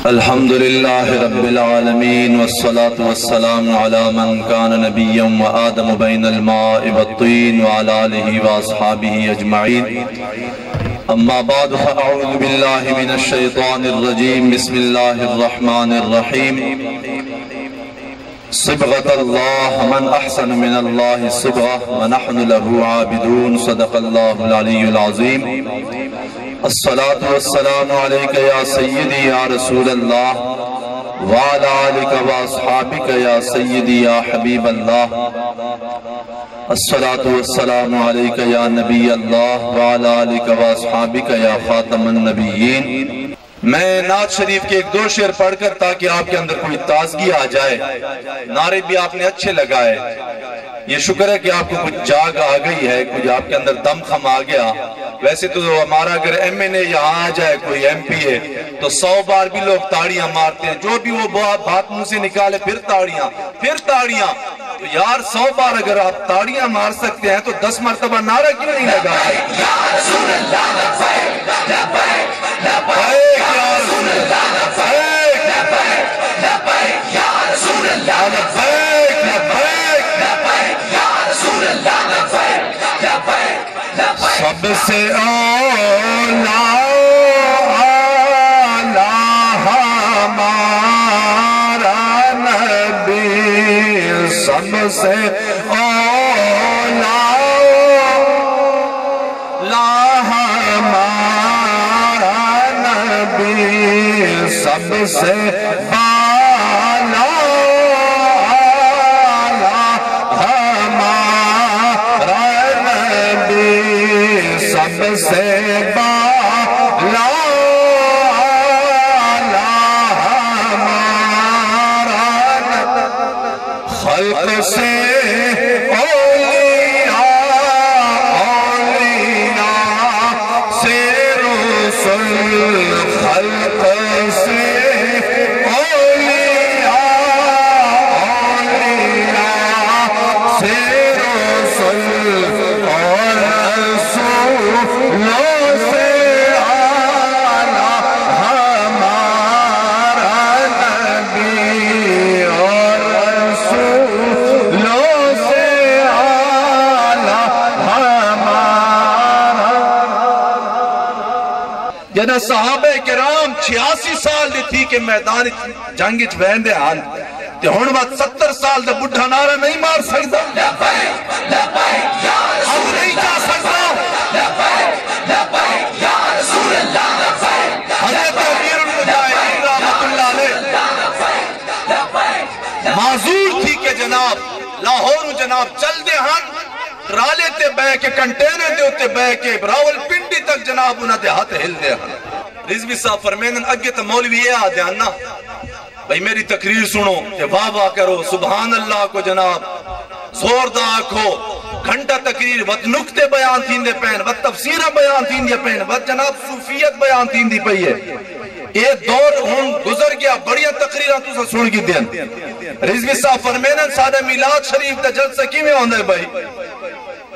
الحمد لله رب العالمين والصلاة والسلام على من كان نبيا وآدم بين الماء والطين وعلى آله وأصحابه أجمعين. أما بعد فأعوذ بالله من الشيطان الرجيم. بسم الله الرحمن الرحيم. صبغة الله من أحسن من الله صبغة ونحن له عابدون. صدق الله العلي العظيم. الصلاة والسلام عليك يا سيدي يا رسول الله وعلى آلك وأصحابك يا سيدي يا حبيب الله. الصلاة والسلام عليك يا نبي الله وعلى آلك وأصحابك يا خاتم النبيين. میں نعت شریف کے ایک دو شعر پڑھ کر تاکہ آپ کے اندر کوئی تازگی آ جائے. نعرے بھی آپ نے اچھے لگائے. یہ شکر ہے کہ آپ کو کچھ جاگ آ گئی ہے, کچھ آپ کے اندر دم خم آ گیا. ویسے تو ہمارا اگر ایم این اے یہاں آ جائے, کوئی ایم پی ہے, تو 100 بار بھی لوگ تاڑیاں مارتے ہیں. جو بھی وہ بات منہ سے نکالے پھر تاڑیاں. تو یار 100 بار اگر آپ تاڑیاں مار سکتے ہیں تو 10 مرتبہ نعرہ کیوں نہیں لگا؟ یا رسول اللہ لبیک لبیک لبیک یا رسول اللہ لبیک لبیک لبیک یا رسول اللہ لبیک لبیک لبیک یا رسول اللہ لبیک لبیک لبیک. سب سے اولا سب سے اولا ہمارا نبی, سب سے بالا ہمارا نبی, سب سے بالا خلق سے اولیاء سے رسول, خلق سے اولیاء سے رسول, اور رسولوں سے اعلیٰ ہمارا نبی, اور جنہ صحابہ کرام 86 سال دی تھی کہ میدان جنگ اچ ویندے ہن, تے ہن بات 70 سال دا بڈھا نعرہ نہیں مار سکدا. لبیک لبیک یا رسول نہیں جا سکتا. لبیک لبیک یا رسول اللہ لبیک. حضرت امیر المجاہدین رحمت اللہ علیہ معذور تھی کہ جناب لاہور جناب چل دے ہن, ٹرالے تے بہ کے کنٹینر دے اتے بہ کے راول پنڈی تک جناب انہاں دے ہاتھ ہل دے ہن. رضوی صاحب فرمینن اگے تو مولوی یہ آ دیا نا بھئی میری تقریر سنو کہ واہ واہ کرو, سبحان اللہ کو جناب زور دا آکھو, گھنٹہ تقریر وقت نکتے بیان تھین دے پہن, وقت تفسیرہ بیان تھین دے پہن, وقت جناب صوفیت بیان تھین دی پہی ہے. یہ دور ہن گزر گیا, بڑیا تقریرہ تو سا سن کی دین. رضوی صاحب فرمینن سادہ میلاد شریف دا جلسہ کی میں ہوندے بھائی,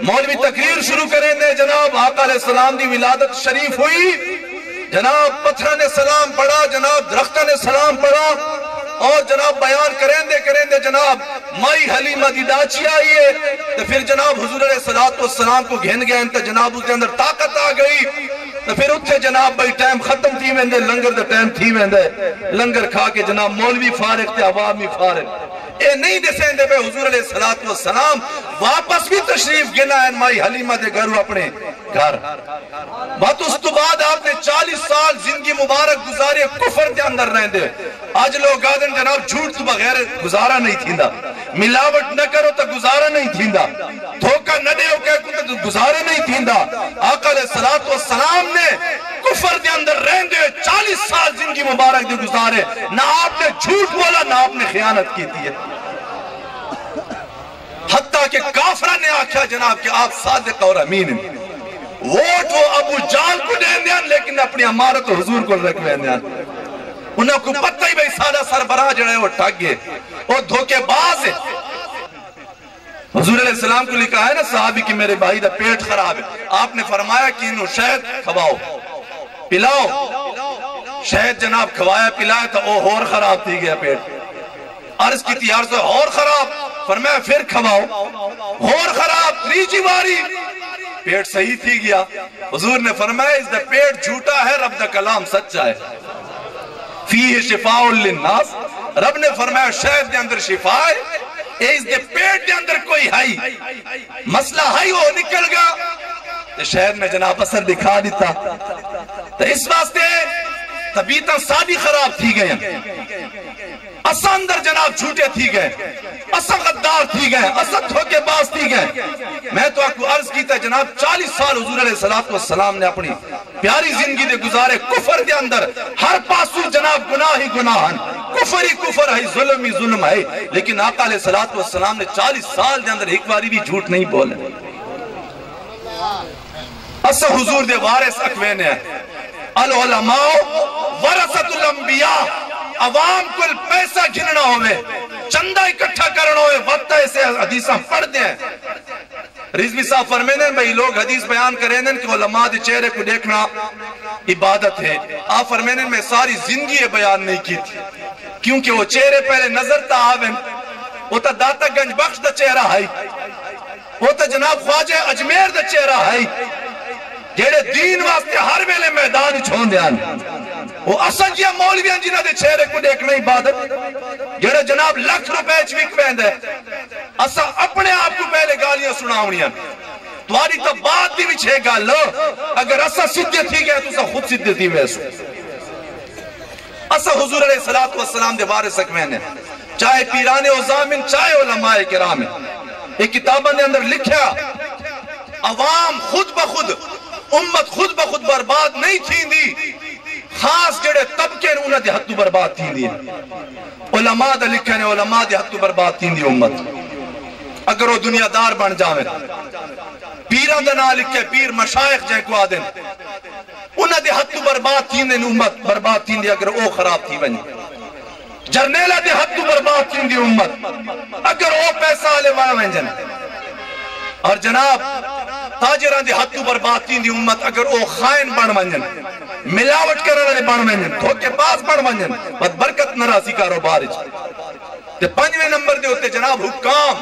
مولوی تقریر شروع کریں دے, جناب آقا علیہ السلام دی ولادت شریف ہوئی, جناب پتھرہ نے سلام پڑھا, جناب درختہ نے سلام پڑھا, اور جناب بیان کریں دے جناب مائی حلیمہ دی ڈاچی آئیے, تو پھر جناب حضور علیہ السلام کو گھن گئے, تو جناب اس کے اندر طاقت آ گئی, تو پھر اتھے جناب بھائی ٹائم ختم تھی ویندے, لنگر دے ٹائم تھی ویندے, لنگر کھا کے جناب مولوی فارغ تے عوامی فارغ. اے نہیں دسیں دے بے حضور علیہ السلام واپس بھی تشریف گنا ہے مائی حلیمہ دے گھرو اپنے گھر. بات اس تو بعد آپ نے 40 سال زندگی مبارک گزارے کفر دے اندر رہن دے. آج لوگ آدھن جناب جھوٹ تو بغیر گزارا نہیں تھیندا, ملاوٹ نہ کرو تو گزارا نہیں تھیندا, دھوکہ نہ دے ہو کہ تو گزارا نہیں تھیندا. آقا علیہ السلام نے کفر دے اندر رہن دے 40 سال زندگی مبارک دے گزارے, نہ آپ نے جھوٹ بولا نہ آپ نے خیانت کی تھی. حتیٰ کہ کافرہ نے آکھا جناب کہ آپ صادق اور امین ہیں. ووٹ وہ ابو جان کو دین دیان, لیکن اپنی امارت و حضور کو رکھ دین دیان. انہوں کو پتہ ہی بھئی سادہ سربراہ جڑے وہ ٹھگ گئے, وہ دھوکے باز ہے. حضور علیہ السلام کو لکھا ہے نا صحابی کی میرے بھائی دا پیٹ خراب ہے, آپ نے فرمایا کہ انہوں شہد کھواؤ پلاؤ, شہد جناب کھوایا پلایا تو او اور خراب تھی گیا پیٹ. عرض کی تھی عرض اور خراب, فرمایا پھر کھواؤ, اور خراب, تیسری باری پیٹ صحیح تھی گیا. حضور نے فرمایا اس دا پیٹ جھوٹا ہے, رب دا کلام سچا ہے. فیہ شفاء للناس, رب نے فرمایا شہد دے اندر شفا ہے, اس دے پیٹ دے اندر کوئی ہائی مسئلہ ہائی وہ نکل گا تو شہد میں جناب اثر دکھا دیتا. تو اس واسطے طبیعتاں ساری خراب تھی گئے, اسا اندر جناب جھوٹے تھی گئے, اسا غدار تھی گئے, اسا دھوکے باز تھی گئے. میں تو آپ کو عرض کیتا ہے جناب 40 سال حضور علیہ السلام نے اپنی پیاری زندگی دے گزارے کفر دے اندر, ہر پاسو جناب گناہ ہی گناہ, کفر ہی کفر ہے, ظلم ہی ظلم ہے, لیکن آقا علیہ السلام نے 40 سال دے اندر ایک باری بھی جھوٹ نہیں بولے. اسا حضور دے وارث اکوینے ہیں, العلماء ورثۃ الانبیاء, عوام کو پیسہ گھننا ہوئے, چندہ اکٹھا کرنا ہوئے, وقت ایسے حدیثاں پڑھ دیں. رضوی صاحب فرمینے بھئی لوگ حدیث بیان کریں کہ علماء دے چہرے کو دیکھنا عبادت ہے. آپ فرمینے میں ساری زندگی بیان نہیں کی تھی, کیونکہ وہ چہرے پہلے نظر تا آویں, وہ تا داتا گنج بخش دا چہرہ ہے, وہ تا جناب خواجہ اجمیر دا چہرہ ہے, جیڑے دین واسطے ہر ویلے میدان چھون دیان. وہ اصل جیا مولویاں جنہ دے چہرے کو دیکھنا عبادت, جیڑے جناب لکھ روپے چوک پہند ہے, اصل اپنے آپ کو پہلے گالیاں سناونیاں. تواری تا بات بھی چھے گالو, اگر اصل سدھے تھی گئے تو اصل خود سدھے تھی ویسو. اصل حضور علیہ السلام دے وارث اکوین ہے, چاہے پیرانے و زامن چاہے علماء کرام. ایک کتابہ نے اندر لکھیا عوام خود بخود, امت خود بخود برباد نہیں تھی دی, خاص جڑے طبقے نے انہاں دے ہتھوں برباد تھی دی. علماء دا لکھنے علماء دے ہتھوں برباد تھی دی امت, اگر وہ دنیا دار بن جاویں. پیران دا نام لکھے پیر مشایخ جائیں کو آدن, انہاں دے ہتھوں برباد تھی دی امت, برباد تھی دی اگر وہ خراب تھی بنی. جرنیلہ دے ہتھوں برباد تھی دی امت, اگر وہ پیسہ آلے وہاں جن. اور جناب تاجران دے ہتھوں برباد تھی دی امت, اگر وہ خائن بن ونجن, ملاوٹ کرنے والے بن ونجن, دھوکے باز بن ونجن, بد برکت نراسی کاروبار. تے 5ویں نمبر دے ہوتے جناب حکام,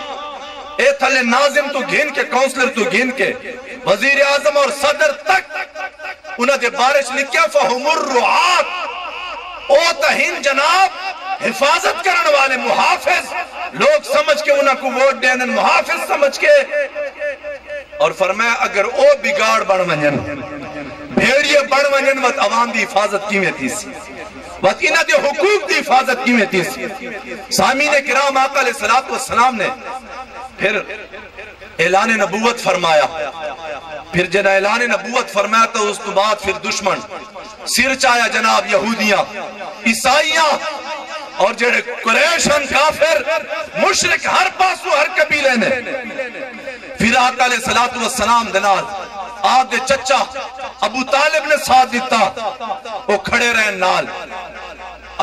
اے تھلے ناظم تو گھن کے, کونسلر تو گھن کے, وزیر اعظم اور صدر تک انہاں دے بارش لکھیا فہم الرعات, او تہین جناب حفاظت کرنے والے محافظ, لوگ سمجھ کے انہاں کو ووٹ دینن محافظ سمجھ کے. اور فرمایا اگر او بگاڑ بڑھ ونجن, بھیڑیے بڑھ ونجن, وقت عوام دی حفاظت کی میں تھی سی, وقت انہاں دے حقوق دی حفاظت کی میں تھی سی. سامین کرام آقا علیہ السلام نے پھر اعلان نبوت فرمایا. پھر جنہ اعلان نبوت فرمایا تو اس تو بعد پھر دشمن سر چایا جناب یہودیاں, عیسائیاں, اور جڑے قریشن کافر مشرک ہر پاسو ہر قبیلے نے. پھر آقا علیہ السلام دنال آپ دے چچا ابو طالب نے ساتھ دیتا, وہ کھڑے رہے نال.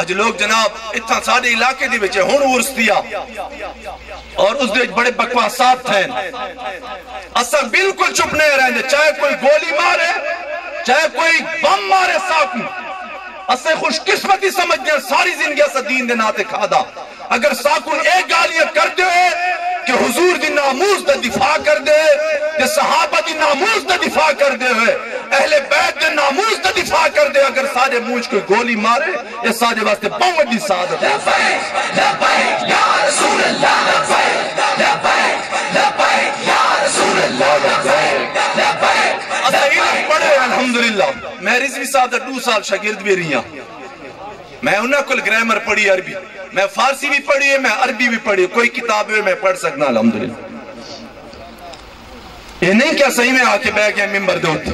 اج لوگ جناب اتنا سارے علاقے دی بچے ہون ورس دیا, اور اس دے بڑے بکواسات تھے, اصل بالکل چپ نہیں رہے, چاہے کوئی گولی مارے چاہے کوئی بم مارے ساکو, اسے خوش قسمتی سمجھ دیا ساری زندگی اسے دین دے ناتے کھادا. اگر ساکن ایک گالیاں کر دے کہ حضور دی ناموز دا دفاع کر دے, کہ صحابہ دی ناموز دا دفاع کر دے, اہل بیت دی ناموز دا دفاع کر دے, اگر سارے موج کوئی گولی مارے یہ سارے واسطے بہت دی سعادت ہے. لبیک لبیک یا رسول اللہ, لبیک لبیک لبیک یا رسول اللہ, لبیک لبیک. اسے پڑھے الحمدللہ. میں رضوی صاحب دا 2 سال شاگرد بھی رہی ہوں, میں انہاں کل گرامر پڑھی عربی, میں فارسی بھی پڑھی ہے, میں عربی بھی پڑھی, کوئی کتاب ہے میں پڑھ سکنا الحمدللہ. یہ نہیں کیا صحیح میں آکے بے گئے ممبر دے ہوتے,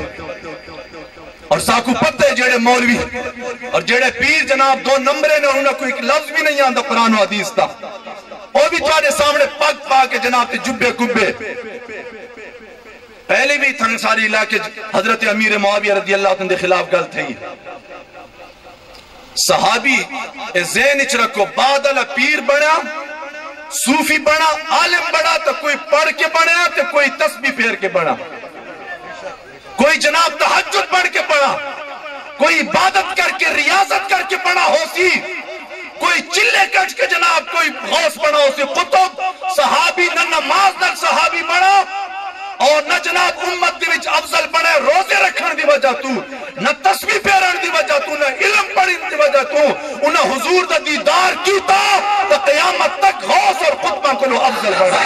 اور ساکو پتہ ہے جیڑے مولوی اور جیڑے پیر جناب 2 نمبرے نے, انہوں نے کوئی لفظ بھی نہیں آندہ قرآن و حدیث تا, اور بھی چاہے سامنے پاک پاک جناب تے جبے کبے. پہلے بھی تھنگ ساری علاقے حضرت امیر معاویہ رضی اللہ عنہ دے خلاف گل تھی. صحابی ذہن اچ رکھو, بعد اللہ پیر بڑا, صوفی بڑا, عالم بڑا, تو کوئی پڑھ کے بڑا تو کوئی تسبیح پھیر کے بڑا, کوئی جناب تہجد پڑھ کے بڑا, کوئی عبادت کر کے ریاضت کر کے پڑھا ہو سی، کوئی چلے کٹ کے جناب کوئی غوث پڑھا ہو سی، قطب صحابی نہ نماز نہ صحابی پڑھا، اور نہ جناب امت دی وچ افضل بنے روزے رکھن دی وجہ تو، نہ تسبیح پھیرن دی وجہ تو، نہ علم پڑھن دی وجہ تو، انہاں حضور دا دیدار کیتا تو قیامت تک غوث اور قطبہ کو افضل بنا۔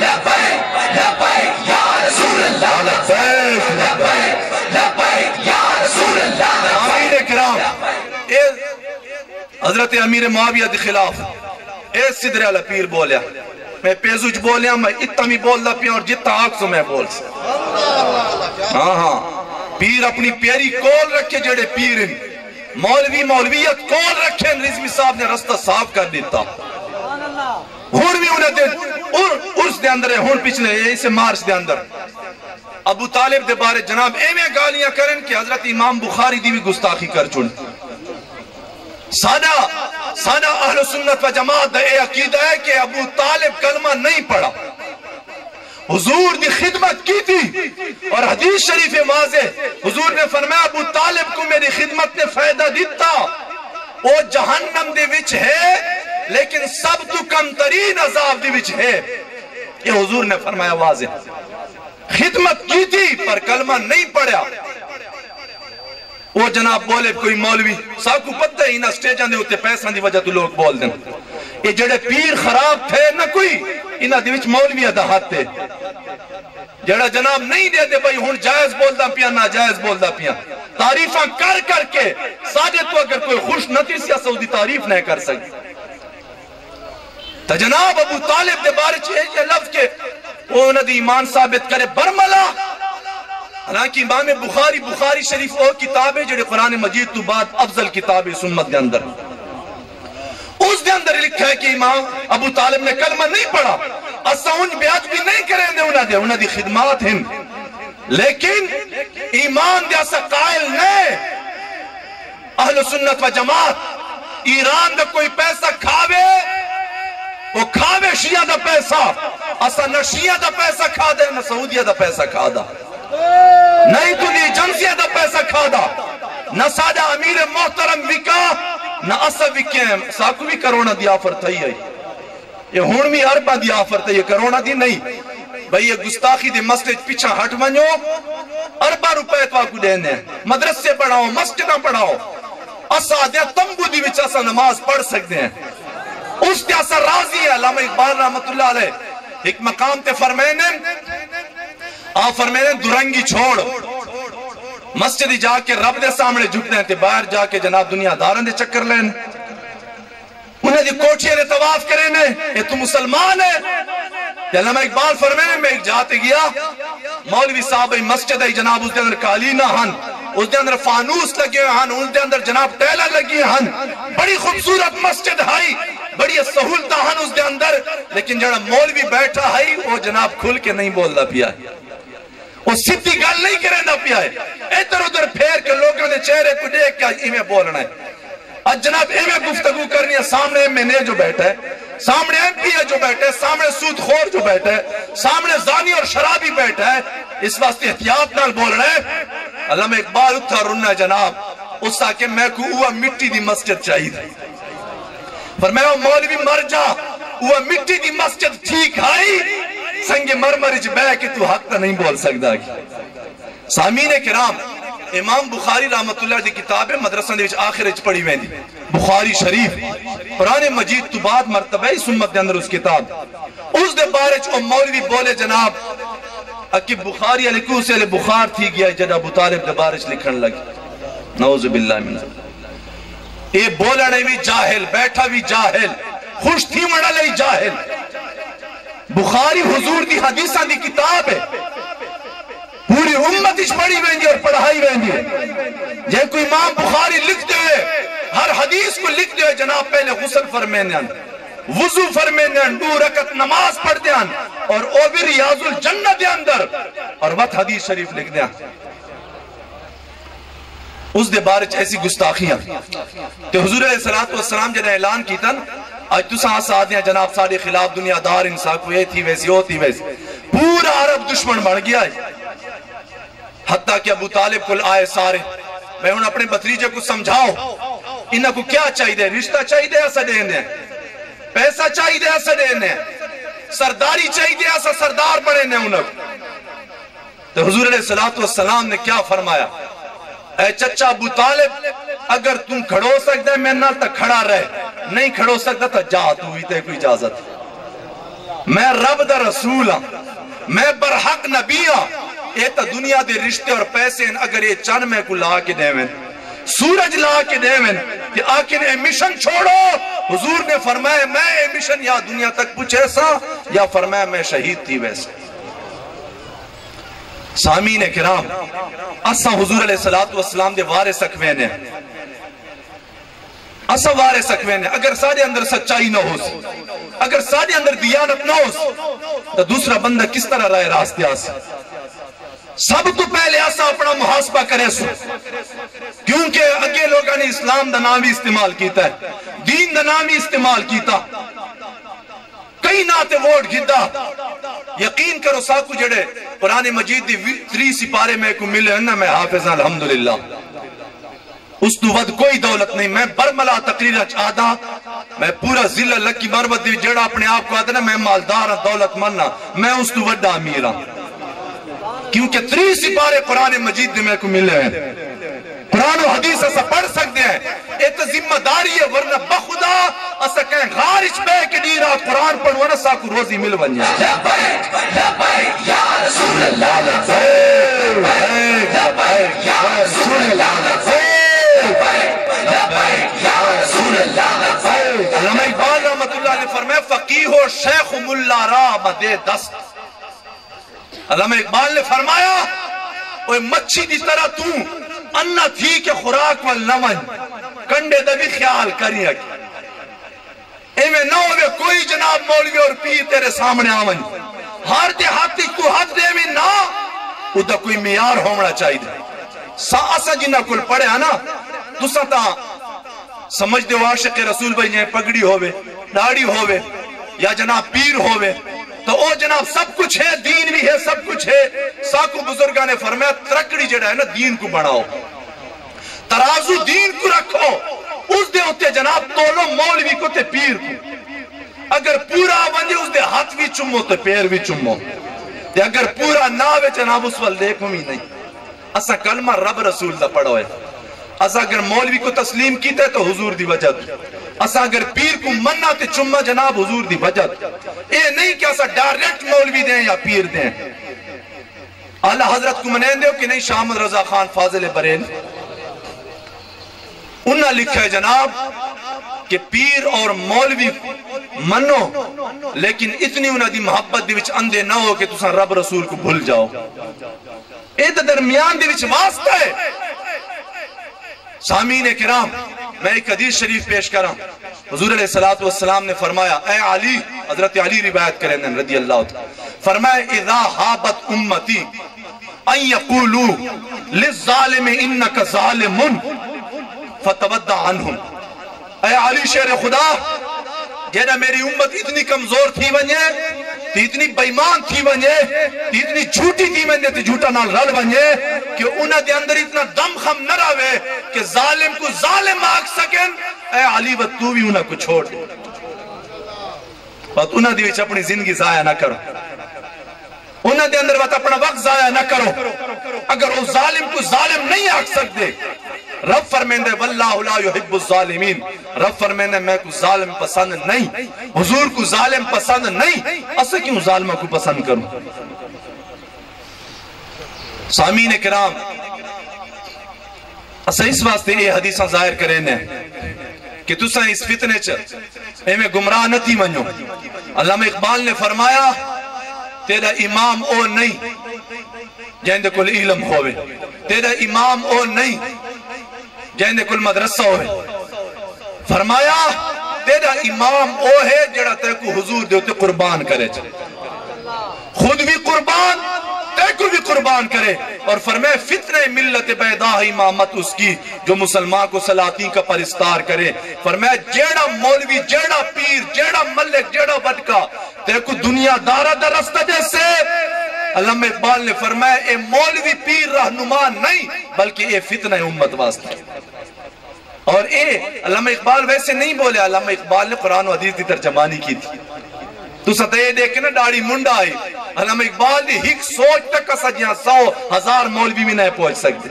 لبیک لبیک یا رسول اللہ، لبیک لبیک یا رسول اللہ۔ آمین کرام، حضرت امیر معاویہ دی خلاف اے صدر علی پیر بولیا، میں پیزوچ بولیا، میں اتنا بھی بول دا پیا اور جتا آگ سو میں بول سکتا۔ ہاں پیر اپنی پیری کول رکھے جڑے پیرن، مولویت کول رکھے، رضوی صاحب نے رستہ صاف کر دیتا۔ ہون بھی انہیں دے ارس دے اندر ہے، ہون پچھلے اسے مارچ دے اندر ابو طالب دے بارے جناب ایویں گالیاں کرن کہ حضرت امام بخاری دی بھی گستاخی کر چن۔ سادہ اہل سنت و جماعت اے عقیدہ ہے کہ ابو طالب کلمہ نہیں پڑھا، حضور دی خدمت کی تھی، اور حدیث شریف واضح حضور نے فرمایا ابو طالب کو میری خدمت نے فائدہ دیتا، وہ جہنم دے وچ ہے لیکن سب تو کم ترین عذاب دی وچ ہے، یہ حضور نے فرمایا واضح۔ خدمت کی تھی پر کلمہ نہیں پڑھا۔ وہ جناب بولے کوئی مولوی صاحب کو پتہ ہی نہ سٹیجاں دے ہوتے پیسہ دی وجہ تو لوگ بول دیں، یہ جڑے پیر خراب تھے نہ کوئی انہاں دے وچ مولوی ادہات تھے، جڑا جناب نہیں دے دے بھائی ہن جائز بولدا پیا نہ جائز بولدا پیا، تعریفاں کر کر کے سادے تو اگر کوئی خوش نہ تھی سیا سعودی تعریف نہیں کر سکتی۔ تو جناب ابو طالب دے بارے چاہیے یہ لفظ کے وہ انہاں دی ایمان ثابت کرے برملا، حالانکہ امام بخاری شریف وہ کتاب ہے جڑے قرآن مجید تو بعد افضل کتاب ہے سمت دے اندر، اس دے اندر لکھا ہے کہ امام ابو طالب نے کلمہ نہیں پڑھا، اسا ان بیعت بھی نہیں کریں دے انہاں دی خدمات ہیں، لیکن ایمان دے اسا قائل نہیں۔ اہل سنت و جماعت ایران دا کوئی پیسہ کھاوے وہ کھاوے شیعہ دا پیسہ، اسا نہ شیعہ دا پیسہ کھا دے نہ سعودیہ دا پیسہ کھا دا، نہیں تو دی جنسیہ دا پیسہ کھا دا، نہ سادہ امیر محترم وکا نہ اسا وکے ہیں، ساکو بھی کرونا دی آفر تھا ہی ہے، یہ ہونوی اربا دی آفر تھا، یہ کرونا دی نہیں بھئی، یہ گستاخی دی مسجد پیچھا ہٹ ونجو 4 روپے تو آکو دینے، مدرسے پڑھاؤ مسجدہ پڑھاؤ، اسا دیا تمبو دی وچ اسا نماز پڑھ سکتے ہیں، اس دیا اسا راضی ہے۔ علامہ اقبال رحمت اللہ علیہ ایک مقام تے فرمینے آپ فرمینے درنگی چھوڑ مسجدی جا کے رب دے سامنے جھکتے ہیں تے باہر جا کے جناب دنیا دارن دے چکر لین، انہیں دی کوٹھیے نے طواف کرینے، یہ تو مسلمان ہے۔ علامہ اقبال فرمینے میں ایک جاتے گیا مولوی صاحب مسجد ہے جناب، اس دے اندر قالینہ ہن، اس دے اندر فانوس لگے ہن، اس دے اندر جناب ٹیلہ لگی ہن، بڑی خوبصورت مسجد ہے، بڑی سہولتہ ہن اس دے اندر، لیکن جڑا مولوی بیٹھا ہے وہ جناب کھل کے نہیں بول دا پیا ہے، وہ سیدھی گل نہیں کریں دا پیا ہے، ادھر ادھر پھیر کے لوگوں نے چہرے کو دیکھ کے ایمیں بولنا ہے، آج جناب ایمیں گفتگو کرنی ہے، سامنے ایم این اے جو بیٹھا ہے، سامنے ایم پی اے جو بیٹھا ہے، سامنے سود خور جو بیٹھا ہے، سامنے زانی اور شرابی بیٹھا ہے، اس واسطے احتیاط نال بول رہے ہیں۔ علامہ اقبال اتھا رننا ہے جناب، اس تاکہ میں کو اوہ مٹی دی مسجد چاہیے تھی، فرمایا مولوی مر جا، اوہ مٹی دی مسجد ٹھیک آئی، سنگ مرمرج بے کہ تو حق تا نہیں بول سکتا گی۔ سامین کرام، امام بخاری رحمت اللہ دی کتاب ہے مدرسہ دے وچ آخر وچ پڑھی ویندی، بخاری شریف قرآن مجید تو بعد مرتبہ ہی سمت دے اندر اس کتاب، اس دے بارے چ مولوی بولے جناب اکی بخاری علیکو سے علی بخار تھی گیا جد ابو طالب دے بارے چ لکھن لگی، نعوذ باللہ من یہ بولنے بھی جاہل، بیٹھا بھی جاہل، خوش تھی مڑا لئی جاہل۔ بخاری حضور دی حدیثہ دی کتاب ہے، پوری امت اس پڑھی ویندی اور پڑھائی ویندی ہے، جے کوئی امام بخاری لکھ دے ہر حدیث کو لکھ دے جناب پہلے غسل فرمینے وضو فرمینے 2 رکعت نماز پڑھ دے اور او بھی ریاض الجنہ دے اندر اور وقت حدیث شریف لکھ دے، اس دے بارے ایسی گستاخیاں کہ حضور علیہ السلام جنہیں اعلان کی تن آج تو ساتھ ساتھ ہیں جناب ساڑھے خلاف دنیا دار انسان کو یہ تھی ویسی ہوتی ویسی، پورا عرب دشمن بڑھ گیا ہے، حتیٰ کہ ابو طالب کل آئے سارے میں ہوں اپنے بتریجے کو سمجھاؤ انہاں کو کیا چاہیے، رشتہ چاہیے ایسا دینے، پیسہ چاہیے ایسا دینے، سرداری چاہیے ایسا سردار بڑے نے انہاں کو۔ تو حضور علیہ السلام نے کیا فرمایا، اے چچا ابو طالب اگر تم کھڑو سکتا ہے میں نال تک کھڑا رہے، نہیں کھڑو سکتا تو جا تو ہوئی تے کوئی اجازت، میں رب دا رسول ہاں، میں برحق نبی ہاں، یہ تو دنیا دے رشتے اور پیسے اگر یہ چند میں کو لا کے دے میں سورج لا کے دے میں کہ آخر اے مشن چھوڑو، حضور نے فرمایا میں اے مشن یا دنیا تک پوچھے سا یا فرمایا میں شہید تھی ویسے۔ سامعین کرام اسا حضور علیہ السلام دے وارث اکوین ہیں، اسا وارث اکوین ہیں، اگر سارے اندر سچائی نہ ہو اگر سارے اندر دیانت نہ ہو تو دوسرا بندہ کس طرح رائے راستے آسا۔ سب تو پہلے ایسا اپنا محاسبہ کرے سو، کیونکہ اگے لوگوں نے اسلام دا نام بھی استعمال کیتا ہے، دین دا نام بھی استعمال کیتا، کئی ناتے ووٹ گھدا، یقین کرو ساکو جڑے قرآن مجید دی 3 سپارے میں کو ملے ہیں میں حافظ ہاں الحمدللہ، اس تو ود کوئی دولت نہیں، میں برملا تقریر چاہتا میں پورا ضلع لکی مربت دی جڑا اپنے آپ کو آتا نا میں مالدار ہاں دولت مندنا، میں اس تو وڈا امیر ہاں، کیونکہ 3 سپارے قرآن مجید میں کو ملے ہیں، قرآن و حدیث ایسا پڑھ سکتے ہیں، یہ تو ذمہ داری ہے، ورنہ بخدا ایسا کہیں غارش بے کے نیرہ قرآن پڑھو نا ساکو روزی مل بن جائے۔ لبیک لبیک یا رسول اللہ، لبیک لبیک یا رسول اللہ، لبیک یا رسول اللہ۔ علامہ اقبال رحمت اللہ نے فرمایا فقیہ و شیخ ملا را مدے دست، علامہ اقبال نے فرمایا اوہ مچھی دی طرح تو انہ تھی کہ خوراک والنمن کنڈے دبی خیال کری ہے، ایمیں نہ ہوئے کوئی جناب مولوی اور پیر تیرے سامنے آمن، ہر دیہاتی کو حد دے میں نہ ادھا کوئی معیار ہونا چاہیے۔ سا جنہ کل پڑھے ہے نا تو ستا سمجھ دے عاشق رسول بھائی جائیں پگڑی ہوئے ڈاڑی ہوئے یا جناب پیر ہوئے تو او جناب سب کچھ ہے، دین بھی ہے سب کچھ ہے، ساکو بزرگاں نے فرمایا ترکڑی جڑا ہے نا دین کو بڑھاؤ، ترازو دین کو رکھو، اس دے ہوتے جناب تولو مولوی کو تے پیر کو، اگر پورا بنجے اس دے ہاتھ بھی چمو تے پیر بھی چمو، تے اگر پورا ناوے جناب اس وال دیکھو ہی نہیں۔ اسا کلمہ رب رسول دا پڑھو ہے، اسا اگر مولوی کو تسلیم کیتا ہے تو حضور دی وجہ دی، اسا اگر پیر کو مننا تے چمہ جناب حضور دی وجہ دی، اے نہیں کہ اسا ڈائریکٹ مولوی دیں یا پیر دیں۔ اللہ حضرت کو منین دے ہو کہ نہیں شاہ احمد رضا خان فاضل بریل انہا لکھا ہے جناب کہ پیر اور مولوی منو لیکن اتنی انہا دی محبت دی وچ اندے نہ ہو کہ تساں رب رسول کو بھول جاؤ، اے درمیان دی وچ واسطہ ہے۔ سامعین کرام میں ایک حدیث شریف پیش کروں، حضور علیہ السلام نے فرمایا اے علی، حضرت علی روایت کریں رضی اللہ عنہ، فرمایا اذا حابت امتی ان یقولو للظالم انکا ظالمن فتودع عنہم، اے علی شیر خدا جینا میری امت اتنی کمزور تھی ونجے تی اتنی بیمان تھی ونجے تی اتنی جھوٹی تھی ونجے تی جھوٹا نال رل ونجے کہ انہاں دے اندر اتنا دم خم نہ رہے کہ ظالم کو ظالم آگ سکن، اے علی و تو بھی انہاں کو چھوڑ دے، بات انہاں دے وچ اپنی زندگی ضائع نہ کرو، انہاں دے اندر بات اپنا وقت ضائع نہ کرو، اگر وہ ظالم کو ظالم نہیں آگ سکتے، رب فرمیندے واللہ لا یحب الظالمین، رب فرمیندے میں کو ظالم پسند نہیں، حضور کو ظالم پسند نہیں، اسے کیوں ظالمہ کو پسند کروں؟ سامعین کرام اسے اس واسطے یہ حدیثاں ظاہر کریں کہ تساں اس فتنے اے میں گمراہ نہ تھی منو۔ علامہ اقبال نے فرمایا تیرا امام او نہیں جہندے کل علم ہوئے، تیرا امام او نہیں جہندے کل مدرسہ ہوئے، فرمایا تیرا امام او ہے جڑا تے کو حضور دے ہوتے قربان کرے، خود بھی قربان تے کو بھی قربان کرے، اور فرمائے فتنہ ملت بیداہ امامت اس کی جو مسلمان کو سلاطین کا پرستار کرے، فرمائے جیڑا مولوی جیڑا پیر جیڑا ملک جیڑا بدکا تے کو دنیا دارہ درستہ جیسے علامہ اقبال نے فرمایا اے مولوی پیر رہنما نہیں بلکہ اے فتنہ امت واسطے. اور اے علامہ اقبال ویسے نہیں بولے, علامہ اقبال نے قرآن و حدیث کی ترجمانی کی تھی. تو ستے دیکھ کے نا ڈاڑی منڈا آئی, علامہ اقبال نے ہک سوچ تک سجیاں 100,000 مولوی بھی نہیں پہنچ سکتے.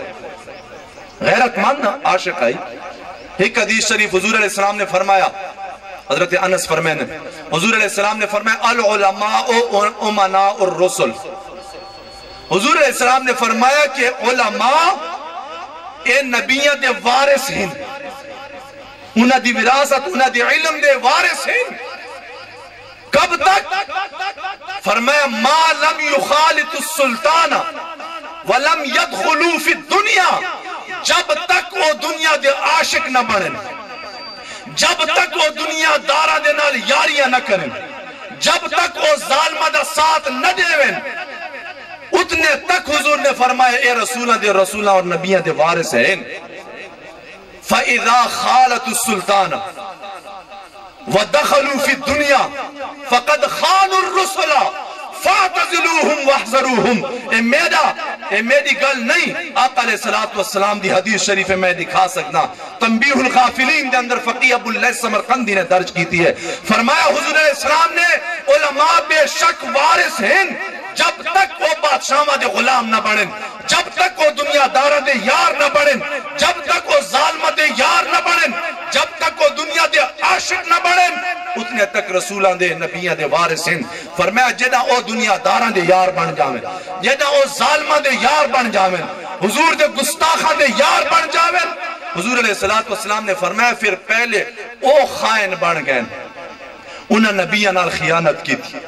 غیرت مند عاشق آئی. ایک حدیث شریف حضور علیہ السلام نے فرمایا, حضرت انس فرمائے نے, حضور علیہ السلام نے فرمایا العلماء امناء الرسل. حضور علیہ السلام نے فرمایا کہ علماء اے نبیوں دے وارث ہیں, انہاں دی وراثت انہاں دی علم دے وارث ہیں. کب تک؟ فرمایا ما لم یخالط السلطان ولم يدخلوا فی الدنیا, جب تک وہ دنیا دے عاشق نہ بنن, جب تک وہ دنیا دارہ دے نال یاریاں نہ کرن, جب تک وہ ظالمہ دا ساتھ نہ دیویں, اتنے تک حضور نے فرمایا اے رسولہ اور نبیہ دے وارث ہیں. فَإِذَا خَالَتُ السُّلْطَانَ وَدَخَلُوا فِي الدُّنْيَا فَقَدْ خَانُوا الرُّسُلَ فَاعْتَزِلُوهُمْ وَاحْذَرُوهُمْ. اے میری گل نہیں, آقا علیہ السلام دی حدیث شریف میں دکھا سکنا, تنبیہ الغافلین دے اندر فقیہ ابو اللیث سمرقندی نے درج کیتی ہے. فرمایا حضور علیہ السلام نے علماء بے شک وارث ہیں جب تک وہ بادشاہ دے غلام نہ بڑھن, جب تک وہ دنیا دارہ دے یار نہ بڑھن, جب تک وہ ظالمہ دے یار نہ بڑھن, جب تک وہ دنیا دے عاشق نہ بڑھن, اتنے تک رسولان دے نبیان دے وارث ہیں. فرمایا جدہ وہ دنیا داران دے یار بن جاویں, جدہ وہ ظالمہ دے یار بن جاویں, حضور دے گستاخہ دے یار بن جاویں, حضور علیہ السلام نے فرمایا پھر پہلے او خائن بن گئے, انہاں نبیان نال خیانت کی تھی,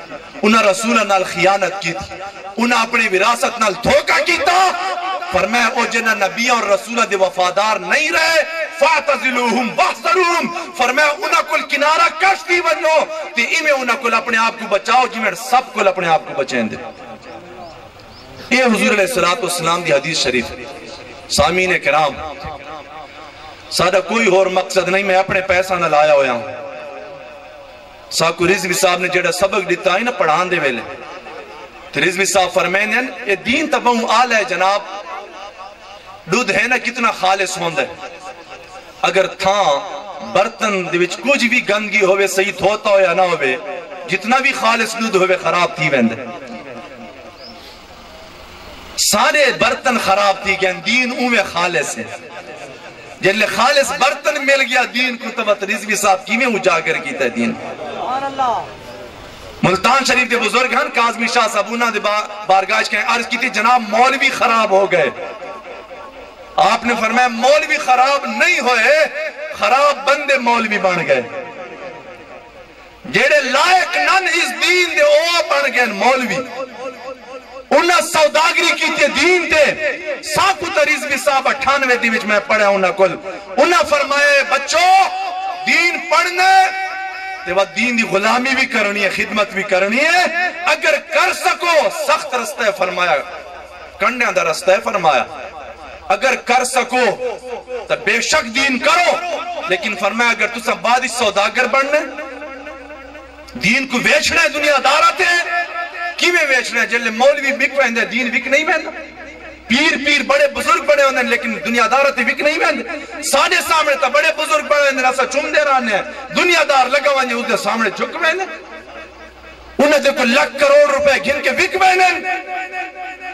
انہاں رسولان نال خیانت کی تھی, انہاں اپنی وراثت نال دھوکہ کیتا. فرمایا او جنہاں نبیان اور رسولان دے وفادار نہیں رہے فَاعْتَزِلُوهُمْ وَاحْذَرُوهُمْ. فرمایا انہاں کل کنارہ کش دی ونو تے ایمیں انہاں کل اپنے آپ کو بچاؤ جی میں سب کل اپنے آپ کو بچائیں دے. یہ حضور علیہ السلام دی حدیث شریف. سامعین کرام, سادہ کوئی اور مقصد نہیں, میں اپنے پیسہ نہ لایا ہویا ہوں. ساکو رضوی صاحب نے جڑا سبق دیتا ہے نا پڑھان دے ویلے, تو رضوی صاحب فرمائیں یہ دین تبہم آل ہے جناب, دودھ ہے نا کتنا خالص ہوندہ ہے. اگر تھاں برتن دے وچ کچھ بھی گندگی ہوئے صحیح دھوتا ہو یا نہ ہوئے, جتنا بھی خالص دودھ ہوئے خراب تھی ویندے. سارے برتن خراب تھی گئے, دین اوہ خالص ہے. جلے خالص برتن مل گیا دین کو, تب رضوی صاحب کی میں اجاگر کیتا ہے دین. ملتان شریف دے بزرگ ہیں کاظمی شاہ صابونہ دے بارگاہ کہیں عرض کی تھی جناب مولوی خراب ہو گئے. آپ نے فرمایا مولوی خراب نہیں ہوئے, خراب بندے مولوی بن گئے. جیڑے لائق نن اس دین دے او بن گئے مولوی. انہاں سوداگری کی تے دین تے ساکو رضوی صاحب 98 دی وچ میں پڑھا انہاں کل. انہاں فرمائے بچوں دین پڑھنے تے وہ دین دی غلامی بھی کرنی ہے, خدمت بھی کرنی ہے. اگر کر سکو سخت رستہ فرمایا, کنڈیاں دا رستہ فرمایا, اگر کر سکو تو بے شک دین کرو. لیکن فرمایا اگر تسا بعد اس سوداگر بڑھنے, دین کو ویچنا ہے دنیا داراتے ہیں, کی میں ویچنا ہے جلے مولوی بک ویندے دین بک نہیں ویندہ, پیر بڑے بزرگ بڑے ہوندے لیکن دنیا داراتے بک نہیں ویندے. ساڑھے سامنے تا بڑے بزرگ بڑے ہوندے ایسا چم دے رہنے ہیں, دنیا دار لگا وانجے اس دے سامنے جھک ویندے, انہیں دیکھو لکھ کروڑ روپے گھن کے بک ویندے.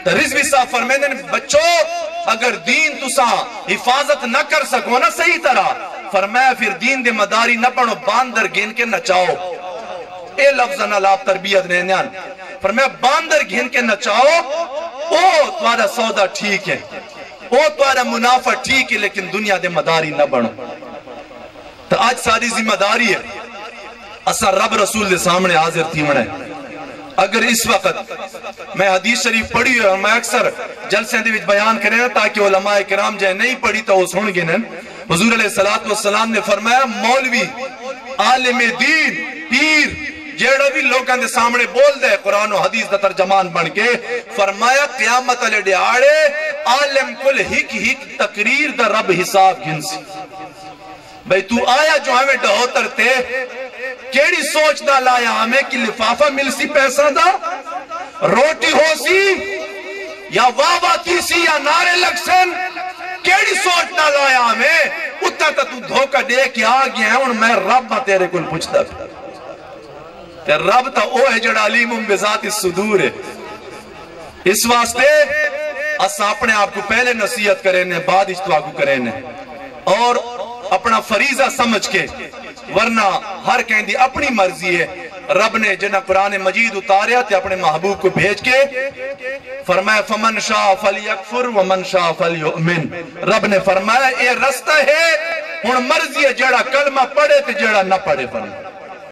تو رضوی صاحب فرمیندے بچوں اگر دین تسا حفاظت نہ کر سکو نا صحیح طرح, فرمایا پھر دین دے مداری نہ پڑھو, باندر گھن کے نچاؤ. اے لفظ نہ لاپ تربیت رہنیان, فرمایا باندر گھن کے نچاؤ, او تمہارا سودا ٹھیک ہے, او تمہارا منافع ٹھیک ہے, لیکن دنیا دے مداری نہ بڑھو. تو آج ساری ذمہ داری ہے اسا رب رسول دے سامنے حاضر تھی مڑے. اگر اس وقت میں حدیث شریف پڑھی ہے اور میں اکثر جلسے دے وچ بیان کریں تاکہ علماء کرام جائے نہیں پڑھی تو وہ سن گئے. حضور علیہ السلام نے فرمایا مولوی عالم دین پیر جیڑا بھی لوگاں دے سامنے بول دے قرآن و حدیث دا ترجمان بن کے, فرمایا قیامت علی ڈیاڑے عالم کل ہک تقریر دا رب حساب گنسی. بھئی تو آیا جو ہمیں ڈہوتر تے کیڑی سوچ دا لایا ہمیں کہ لفافہ مل سی پیسہ دا, روٹی ہو سی یا واہ کی سی یا نعرے لگ سن کیڑی سوچ نہ لایا ہمیں اتنا تا تو دھوکہ دے کے آ گیا ہے اور میں رب ہاں تیرے کل پوچھتا پھر تے رب تا او ہے جڑا علیم بذات الصدور ہے اس واسطے اسا اپنے آپ کو پہلے نصیحت کریں نے بعد اشتوا کو کریں نے اور اپنا فریضہ سمجھ کے ورنہ ہر کہیں دی اپنی مرضی ہے رب نے جنہ قرآن مجید اتاریا تے اپنے محبوب کو بھیج کے فرمایا فمن شاء فلیکفر ومن شاء فلیؤمن رب نے فرمایا اے رستہ ہے ہن مرضی ہے جڑا کلمہ پڑھے تے جڑا نہ پڑھے فرمایا